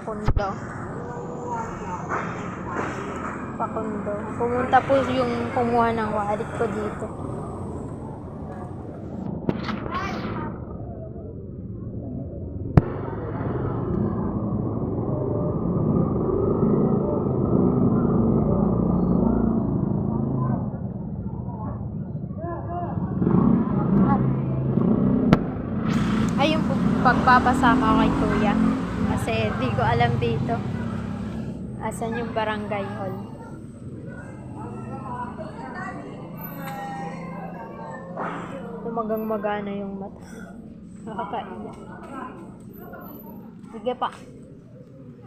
Pakundo. Pakundo. Pumunta po yung kumuha ng wallet ko dito. Ayun po, pagpapasama ko kay kuya. Kasi di ko alam dito. Asan yung barangay hall. Tumagang magana yung mata. Nakakaiyak. Sige pa.